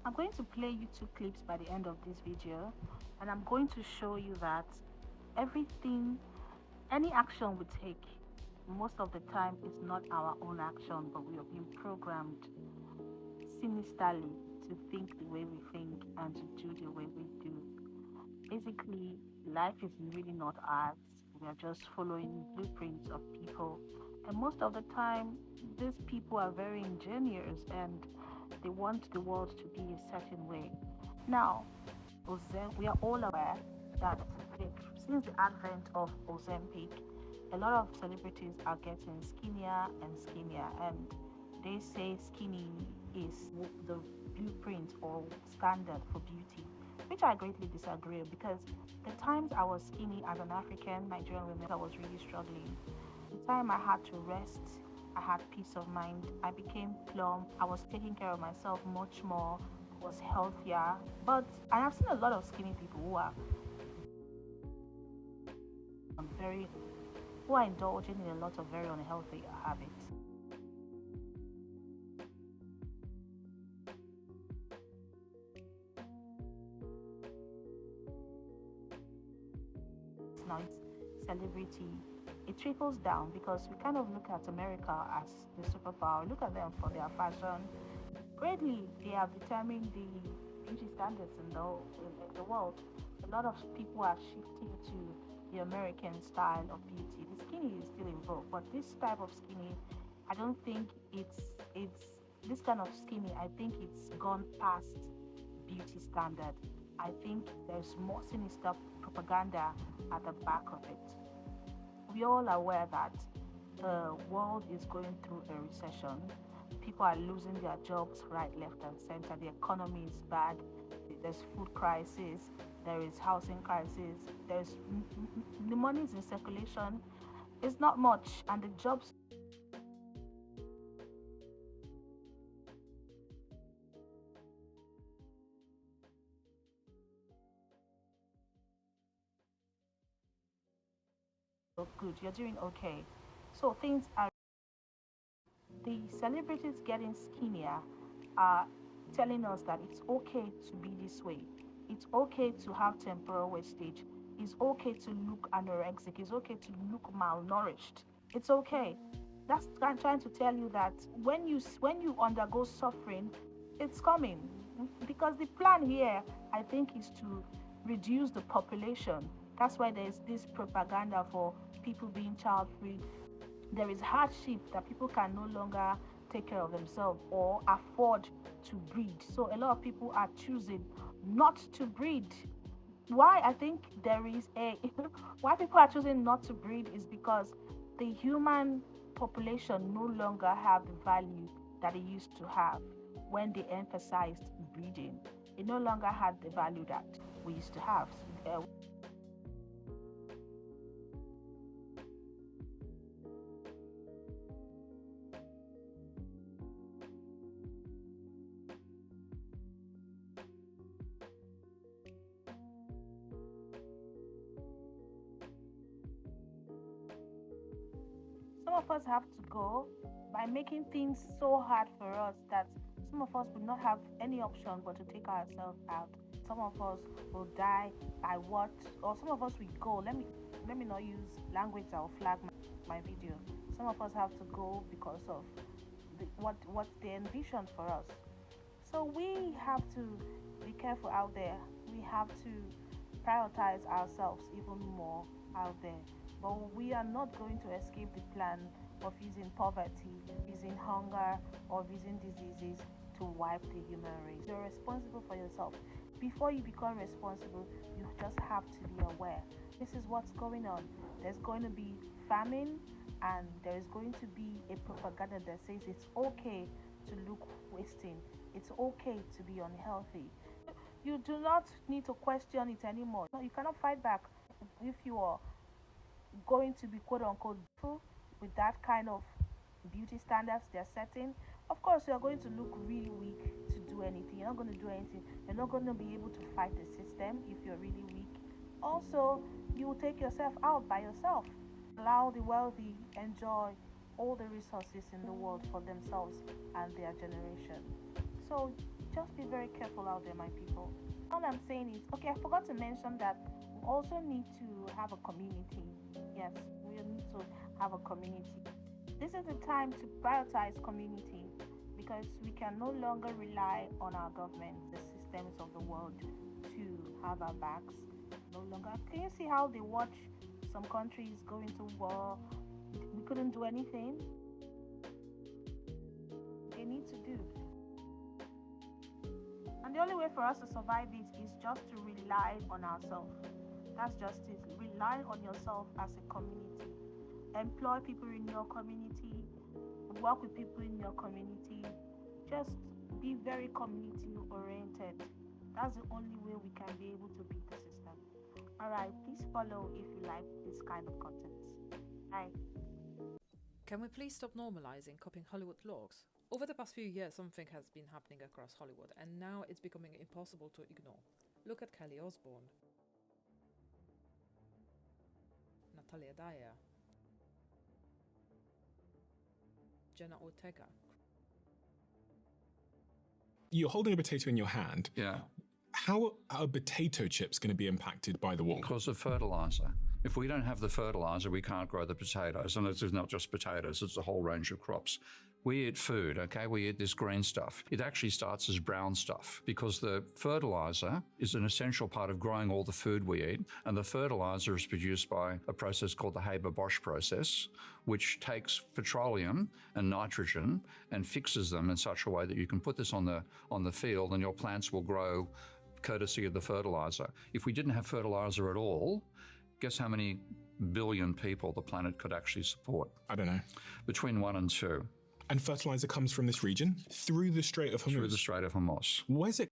I'm going to play you two clips by the end of this video, and I'm going to show you that everything, any action we take, most of the time is not our own action, but we have been programmed sinisterly to think the way we think and to do the way we do. Basically, life is really not ours. We are just following blueprints of people. And most of the time, these people are very ingenious and they want the world to be a certain way. Now, we are all aware that since the advent of Ozempic, a lot of celebrities are getting skinnier and skinnier, and they say skinny is the blueprint or standard for beauty, which I greatly disagree because the times I was skinny as an African Nigerian woman, I was really struggling. The time I had to rest, I had peace of mind. I became plump. I was taking care of myself much more, was healthier. But I have seen a lot of skinny people who are very who are indulging in a lot of very unhealthy habits. It's not celebrity. It trickles down because we kind of look at America as the superpower. Look at them for their fashion. Greatly, they have determined the beauty standards in the world. A lot of people are shifting to the American style of beauty. The skinny is still in vogue, but this type of skinny, I don't think it's this kind of skinny. I think it's gone past beauty standard. I think there's more sinister propaganda at the back of it. We all are aware that the world is going through a recession. People are losing their jobs right, left, and center. The economy is bad. There's food crisis. There is housing crisis. There's the money is in circulation. It's not much, and the jobs look good. You're doing okay. So things are the celebrities getting skinnier are telling us that it's okay to be this way. It's okay to have temporal wastage. It's okay to look anorexic. It's okay to look malnourished. It's okay. That's trying to tell you that when you undergo suffering, it's coming. Because the plan here, I think, is to reduce the population. That's why there's this propaganda for people being child free. There is hardship that people can no longer take care of themselves or afford to breed. So a lot of people are choosing not to breed. Why I think there is a why people are choosing not to breed is because the human population no longer have the value that it used to have when they emphasized breeding. It no longer had the value that we used to have. Some of us have to go by making things so hard for us that some of us will not have any option but to take ourselves out. Some of us will die by what, or some of us will go. Let me not use language that will flag my video. Some of us have to go because of what they envisioned for us. So we have to be careful out there. We have to prioritize ourselves even more out there. But we are not going to escape the plan of using poverty, using hunger, or using diseases to wipe the human race. You're responsible for yourself. Before you become responsible, you just have to be aware. This is what's going on. There's going to be famine, and there is going to be a propaganda that says it's okay to look wasting. It's okay to be unhealthy. You do not need to question it anymore. No, you cannot fight back if you are going to be quote unquote beautiful with that kind of beauty standards they're setting. Of course, you're going to look really weak to do anything. You're not going to do anything. You're not going to be able to fight the system if you're really weak. Also, you will take yourself out by yourself. Allow the wealthy enjoy all the resources in the world for themselves and their generation. So just be very careful out there, my people. All I'm saying is, okay, I forgot to mention that we also need to have a community. Yes, we need to have a community. This is the time to prioritize community because we can no longer rely on our government, the systems of the world to have our backs. No longer. Can you see how they watch some countries go into war? We couldn't do anything. They need to do. And the only way for us to survive it is just to rely on ourselves. That's just it. Rely on yourself as a community. Employ people in your community. Work with people in your community. Just be very community oriented. That's the only way we can be able to beat the system. Alright, please follow if you like this kind of content. Bye. Can we please stop normalizing copying Hollywood vlogs? Over the past few years, something has been happening across Hollywood, and now it's becoming impossible to ignore. Look at Kelly Osbourne, Natalia Dyer, Jenna Ortega. You're holding a potato in your hand. Yeah. How are potato chips going to be impacted by the war? Because of fertilizer. If we don't have the fertilizer, we can't grow the potatoes. And it's not just potatoes, it's a whole range of crops. We eat food, okay? We eat this green stuff. It actually starts as brown stuff because the fertilizer is an essential part of growing all the food we eat. And the fertilizer is produced by a process called the Haber-Bosch process, which takes petroleum and nitrogen and fixes them in such a way that you can put this on the field and your plants will grow courtesy of the fertilizer. If we didn't have fertilizer at all, guess how many billion people the planet could actually support? I don't know. Between 1 and 2. And fertilizer comes from this region through the Strait of Hormuz? Through the Strait of Hormuz. Where's it